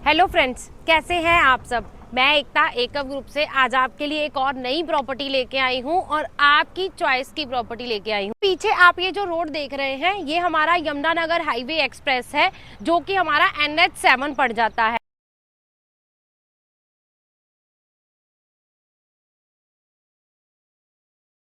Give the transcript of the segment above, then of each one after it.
Hello friends, कैसे हैं आप सब। मैं एकता एकव ग्रुप से आज आपके लिए एक और नई प्रॉपर्टी लेके आई हूं और आपकी चॉइस की प्रॉपर्टी लेके आई हूं। पीछे आप ये जो रोड देख रहे हैं ये हमारा यमुनानगर हाईवे एक्सप्रेस है जो कि हमारा NH7 पड़ जाता है।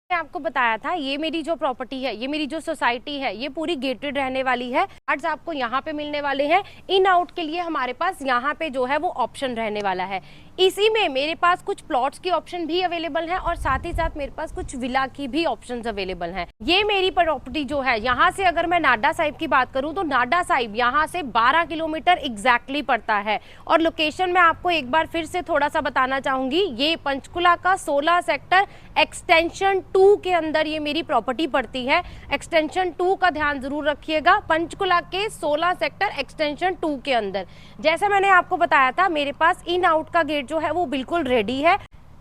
मैं आपको बताया था ये मेरी जो प्रॉपर्टी है, ये मेरी जो सोसाइटी है, ये पूरी गेटेड रहने वाली है। आज आपको यहाँ पे मिलने वाले हैं। इन आउट के लिए हमारे पास यहाँ पे जो है वो ऑप्शन रहने वाला है। इसी में मेरे पास कुछ प्लॉट्स की ऑप्शन भी अवेलेबल है और साथ ही साथ मेरे पास कुछ विला की भी ऑप्शंस अवेलेबल हैं। ये मेरी प्रॉपर्टी जो है, यहाँ से अगर मैं नाडा साहिब की बात करूँ तो नाडा साहिब यहाँ से 12 किलोमीटर एग्जैक्टली पड़ता है। और लोकेशन मैं आपको एक बार फिर से थोड़ा सा बताना चाहूंगी। ये पंचकुला का 16 सेक्टर एक्सटेंशन 2 के अंदर ये मेरी प्रॉपर्टी पड़ती है। एक्सटेंशन 2 का ध्यान जरूर रखिएगा, पंचकुला के 16 सेक्टर एक्सटेंशन 2 के अंदर। जैसा मैंने आपको बताया था, मेरे पास इन आउट का गेट जो है वो बिल्कुल रेडी है।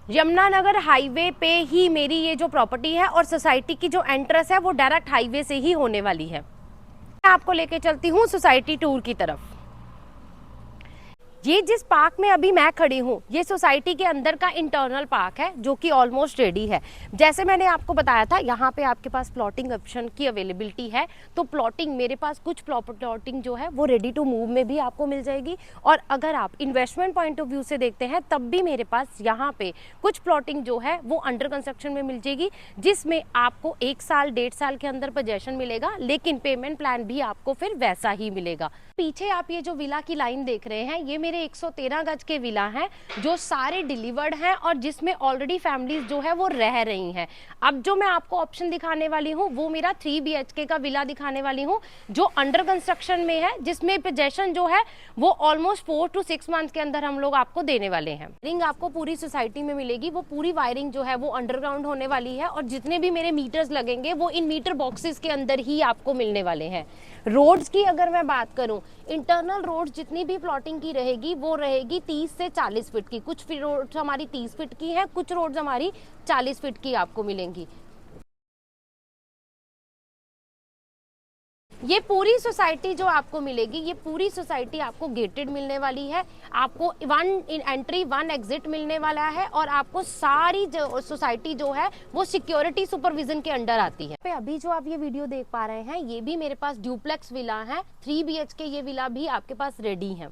यमुनानगर हाईवे पे ही मेरी ये जो प्रॉपर्टी है और सोसाइटी की जो एंट्रेंस है वो डायरेक्ट हाईवे से ही होने वाली है। मैं आपको लेके चलती हूँ सोसाइटी टूर की तरफ। ये जिस पार्क में अभी मैं खड़ी हूँ ये सोसाइटी के अंदर का इंटरनल पार्क है जो कि ऑलमोस्ट रेडी है। जैसे मैंने आपको बताया था, यहाँ पे आपके पास प्लॉटिंग ऑप्शन की अवेलेबिलिटी है। तो प्लॉटिंग मेरे पास कुछ प्लॉटिंग जो है वो रेडी टू मूव में भी आपको मिल जाएगी। और अगर आप इन्वेस्टमेंट पॉइंट ऑफ व्यू से देखते हैं तब भी मेरे पास यहाँ पे कुछ प्लॉटिंग जो है वो अंडर कंस्ट्रक्शन में मिल जाएगी, जिसमें आपको 1 साल 1.5 साल के अंदर पोजेशन मिलेगा, लेकिन पेमेंट प्लान भी आपको फिर वैसा ही मिलेगा। पीछे आप ये जो विला की लाइन देख रहे हैं ये मेरे 113 गज के विला हैं जो सारे डिलीवर्ड हैं और जिसमें ऑलरेडी फैमिलीज जो है वो रह रही हैं। अब जो मैं आपको ऑप्शन दिखाने वाली हूँ वो मेरा 3 BHK का विला दिखाने वाली हूँ जो अंडर कंस्ट्रक्शन में है, जिसमें पोजेशन जो है वो ऑलमोस्ट 4 to 6 मंथ के अंदर हम लोग आपको देने वाले हैं। वायरिंग आपको पूरी सोसाइटी में मिलेगी, वो पूरी वायरिंग जो है वो अंडरग्राउंड होने वाली है और जितने भी मेरे मीटर्स लगेंगे वो इन मीटर बॉक्सेस के अंदर ही आपको मिलने वाले हैं। रोड्स की अगर मैं बात करूं, इंटरनल रोड जितनी भी प्लॉटिंग की रहेगी वो रहेगी 30 से 40 फीट की। कुछ रोड्स हमारी 30 फीट की हैं, कुछ रोड्स हमारी 40 फीट की आपको मिलेंगी। ये पूरी सोसाइटी जो आपको मिलेगी, ये पूरी सोसाइटी आपको गेटेड मिलने वाली है। आपको 1 एंट्री 1 एग्जिट मिलने वाला है और आपको सारी जो सोसाइटी जो है वो सिक्योरिटी सुपरविजन के अंडर आती है। अभी जो आप ये वीडियो देख पा रहे हैं ये भी मेरे पास ड्यूप्लेक्स विला है। 3 BHK ये विला भी आपके पास रेडी है।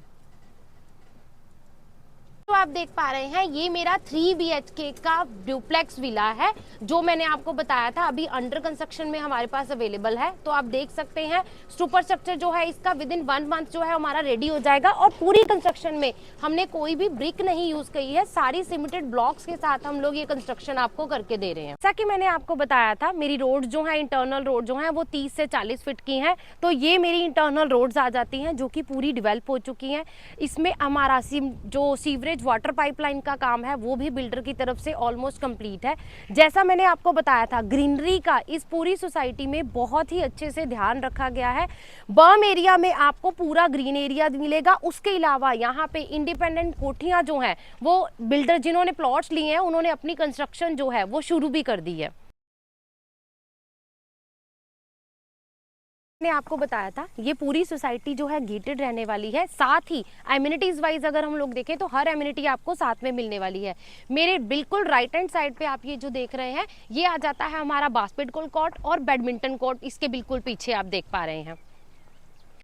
तो आप देख पा रहे हैं ये मेरा 3 BHK का ड्यूप्लेक्स विला है जो मैंने आपको बताया था अभी अंडर कंस्ट्रक्शन में हमारे पास अवेलेबल है। तो आप देख सकते हैं सुपर स्ट्रक्चर जो है इसका विद इन 1 मंथ जो है हमारा रेडी हो जाएगा। और पूरी कंस्ट्रक्शन में हमने कोई भी ब्रिक नहीं यूज की है, सारी सीमेंटेड ब्लॉक्स के साथ हम लोग ये कंस्ट्रक्शन आपको करके दे रहे हैं। जैसा कि मैंने आपको बताया था मेरी रोड जो है, इंटरनल रोड जो है वो 30 से 40 फीट की है। तो ये मेरी इंटरनल रोड्स आ जाती हैं जो कि पूरी डेवलप हो चुकी हैं। इसमें हमारा जो सीवरेज वाटर पाइपलाइन का काम है वो भी बिल्डर की तरफ से ऑलमोस्ट कंप्लीट है। जैसा मैंने आपको बताया था, ग्रीनरी का इस पूरी सोसाइटी में बहुत ही अच्छे से ध्यान रखा गया है। बर्म एरिया में आपको पूरा ग्रीन एरिया मिलेगा। उसके अलावा यहाँ पे इंडिपेंडेंट कोठियां जो हैं वो बिल्डर जिन्होंने प्लॉट्स लिए हैं उन्होंने अपनी कंस्ट्रक्शन जो है वो शुरू भी कर दी है। मैंने आपको बताया था ये पूरी सोसाइटी जो है गेटेड रहने वाली है। साथ ही एमिनिटीज वाइज अगर हम लोग देखें तो हर एमिनिटी आपको साथ में मिलने वाली है। मेरे बिल्कुल राइट हैंड साइड पे आप ये जो देख रहे हैं ये आ जाता है हमारा बास्केटबॉल कोर्ट और बैडमिंटन कोर्ट, इसके बिल्कुल पीछे आप देख पा रहे हैं।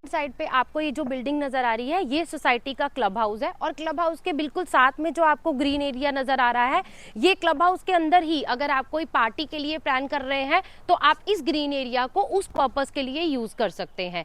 साइड पे आपको ये जो बिल्डिंग नजर आ रही है ये सोसाइटी का क्लब हाउस है और क्लब हाउस के बिल्कुल साथ में जो आपको ग्रीन एरिया नजर आ रहा है ये क्लब हाउस के अंदर ही अगर आप कोई पार्टी के लिए प्लान कर रहे हैं तो आप इस ग्रीन एरिया को उस पर्पस के लिए यूज कर सकते हैं।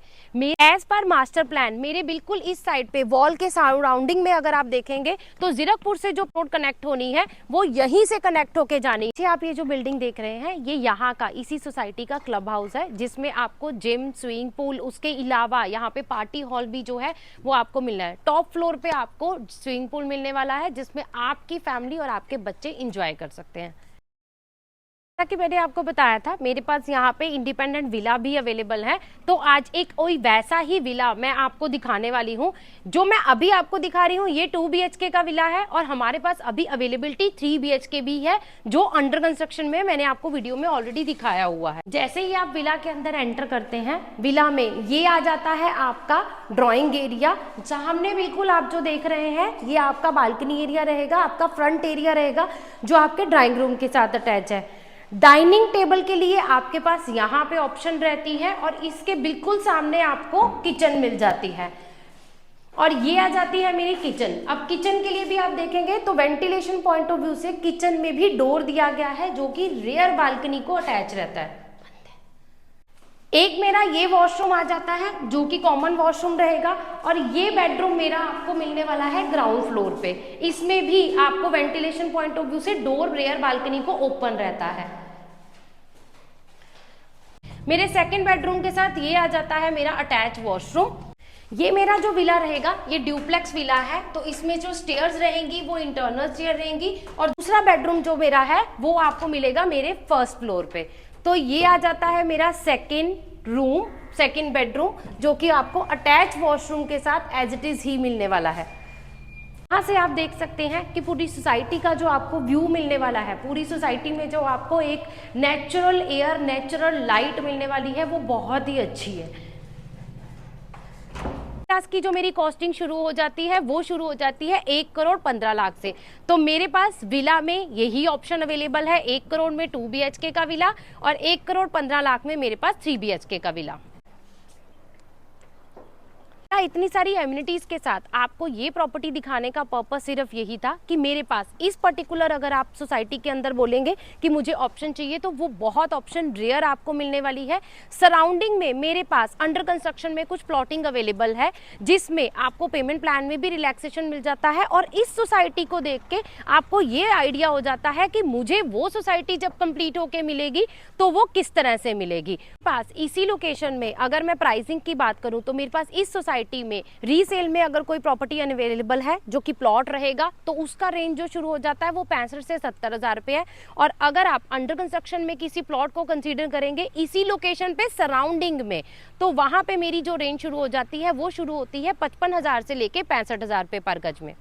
एज पर मास्टर प्लान मेरे बिल्कुल इस साइड पे वॉल के सराउंडिंग में अगर आप देखेंगे तो जीरकपुर से जो रोड कनेक्ट होनी है वो यहीं से कनेक्ट होके जानी है। आप ये जो बिल्डिंग देख रहे हैं ये यहाँ का इसी सोसाइटी का क्लब हाउस है जिसमें आपको जिम, स्विमिंग पूल, उसके अलावा यहाँ पे पार्टी हॉल भी जो है वो आपको मिलना है। टॉप फ्लोर पे आपको स्विमिंग पूल मिलने वाला है जिसमें आपकी फैमिली और आपके बच्चे एंजॉय कर सकते हैं। जैसा कि मैंने आपको बताया था मेरे पास यहाँ पे इंडिपेंडेंट विला भी अवेलेबल है, तो आज एक कोई वैसा ही विला मैं आपको दिखाने वाली हूँ। जो मैं अभी आपको दिखा रही हूँ ये 2 BHK का विला है और हमारे पास अभी अवेलेबिलिटी 3 BHK भी है जो अंडर कंस्ट्रक्शन में मैंने आपको वीडियो में ऑलरेडी दिखाया हुआ है। जैसे ही आप विला के अंदर एंटर करते हैं, विला में ये आ जाता है आपका ड्रॉइंग एरिया। सामने बिल्कुल आप जो देख रहे हैं ये आपका बालकनी एरिया रहेगा, आपका फ्रंट एरिया रहेगा जो आपके ड्राइंग रूम के साथ अटैच है। डाइनिंग टेबल के लिए आपके पास यहाँ पे ऑप्शन रहती है और इसके बिल्कुल सामने आपको किचन मिल जाती है और ये आ जाती है मेरी किचन। अब किचन के लिए भी आप देखेंगे तो वेंटिलेशन पॉइंट ऑफ व्यू से किचन में भी डोर दिया गया है जो कि रेयर बालकनी को अटैच रहता है। एक मेरा ये वॉशरूम आ जाता है जो कि कॉमन वॉशरूम रहेगा और ये बेडरूम मेरा आपको मिलने वाला है ग्राउंड फ्लोर पे। इसमें भी आपको वेंटिलेशन पॉइंट ऑफ व्यू से डोर रेयर बालकनी को ओपन रहता है। मेरे सेकंड बेडरूम के साथ ये आ जाता है मेरा अटैच वॉशरूम। ये मेरा जो विला रहेगा ये ड्यूप्लेक्स विला है, तो इसमें जो स्टेयर्स रहेंगी वो इंटरनल स्टेयर रहेंगी और दूसरा बेडरूम जो मेरा है वो आपको मिलेगा मेरे फर्स्ट फ्लोर पे। तो ये आ जाता है मेरा सेकंड बेडरूम जो कि आपको अटैच वॉशरूम के साथ एज इट इज ही मिलने वाला है। यहाँ से आप देख सकते हैं कि पूरी सोसाइटी का जो आपको व्यू मिलने वाला है, पूरी सोसाइटी में जो आपको एक नेचुरल एयर, नेचुरल लाइट मिलने वाली है वो बहुत ही अच्छी है। की जो मेरी कॉस्टिंग शुरू हो जाती है वो शुरू हो जाती है 1,15,00,000 से। तो मेरे पास विला में यही ऑप्शन अवेलेबल है, 1 करोड़ में 2 BHK का विला और 1,15,00,000 में मेरे पास 3 BHK का विला। इतनी सारी एमिनिटीज के साथ आपको ये प्रॉपर्टी दिखाने का पर्पस सिर्फ यही था कि मेरे पास इस पर्टिकुलर, अगर आप सोसाइटी के अंदर बोलेंगे कि मुझे ऑप्शन चाहिए तो वो बहुत ऑप्शन रेयर आपको मिलने वाली है। सराउंडिंग में मेरे पास अंडर कंस्ट्रक्शन में कुछ प्लॉटिंग अवेलेबल है जिसमें आपको पेमेंट प्लान में भी रिलैक्सेशन मिल जाता है और इस सोसाइटी को देख के आपको ये आइडिया हो जाता है कि मुझे वो सोसाइटी जब कंप्लीट होके मिलेगी तो वो किस तरह से मिलेगी। पास इसी लोकेशन में अगर मैं प्राइसिंग की बात करूं तो मेरे पास इस सोसाइटी में रीसेल में अगर कोई प्रॉपर्टी अवेलेबल है जो कि प्लॉट रहेगा तो उसका रेंज जो शुरू हो जाता है वो 65 से 70,000 रुपए है। और अगर आप अंडर कंस्ट्रक्शन में किसी प्लॉट को कंसीडर करेंगे इसी लोकेशन पे सराउंडिंग में, तो वहां पे मेरी जो रेंज शुरू हो जाती है वो शुरू होती है 55,000 से लेके 65,000 रुपए पर गज में।